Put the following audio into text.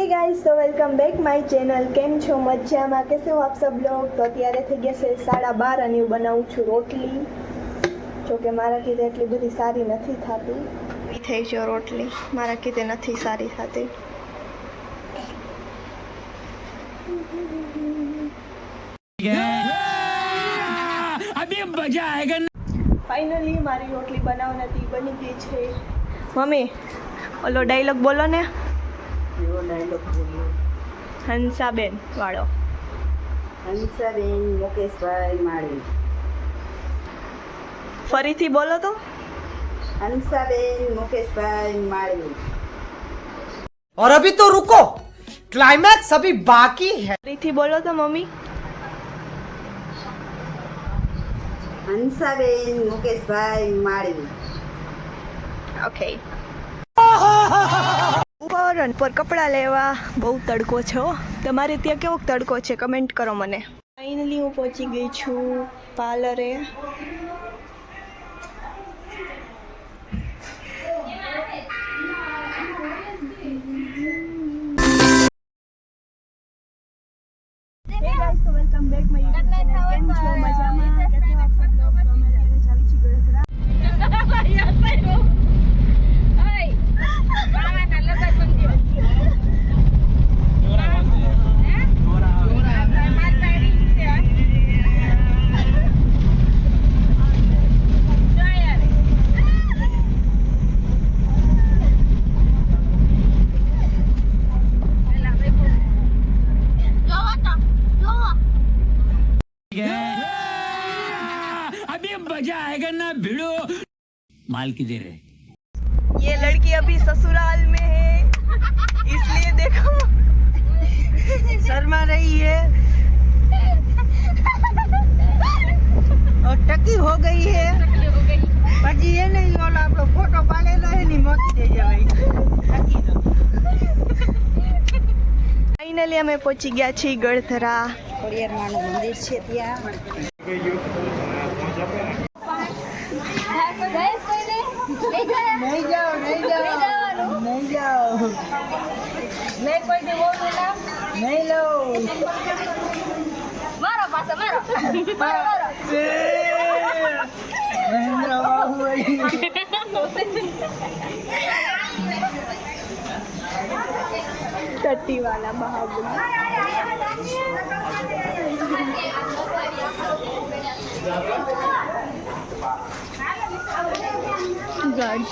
Hey guys, तो welcome back my channel. केम छो मजामा? कैसे हो आप सब लोग? तो अत्यारे થઈ ગયા છે 12:30 અને હું બનાવું છું રોટલી। જો કે મારાથી તો એટલી બધી સારી નથી થતી। ઈ થઈ જો રોટલી મારાથી તે નથી સારી થતી। अभी मजा आएगा। फाइनली મારી રોટલી બનાવનાતી બની ગઈ છે। મમ્મી ઓલો ડાયલોગ બોલો ને। એવો ડાયલોગ બોલ્યો હંસાબેન વાળો। હંસાબેન મુકેશભાઈ માળી। ફરીથી બોલો તો। હંસાબેન मुकेशभाई माड़ी। और अभी तो रुको, क्लाइमैक्स अभी बाकी है। ફરીથી બોલો તો મમ્મી। हंसाबेन मुकेशभाई माड़ी। ઓકે। ઉપર કપડાં લેવા બહુ તડકો છે હો। તમારે ત્યાં કેવો તડકો છે કમેન્ટ કરો મને। ફાઇનલી હું પહોંચી ગઈ છું પાર્લરે। Hey guys, so welcome back my YouTube channel. કેમ છો મજામાં? कैसे हो आप सब लोग? તો અમે અત્યારે જાવી છીએ ગળતરા। अभी मजा आएगा ना भिड़ो माल की दे रहे। ये लड़की अभी ससुराल में है, इसलिए देखो शर्मा रही है और टकी हो गई है। પછી એ નહીં ઓલો આપણો ફોટો પાડેલો હે ની મોતી દઈ જવાય ટકી નો। ફાઇનલી અમે પહોંચી ગયા છીએ ગળધરા। ખોડિયારમાંનું મંદિર છે ત્યાં। નહીં જાઓ નહીં જાઓ મેં કોઈ દી બોલું નામ નહીં લો મારો પાસે મારો મહેન્દ્ર બાહુબલી टट्टी वाला बाहुबली। गार्ड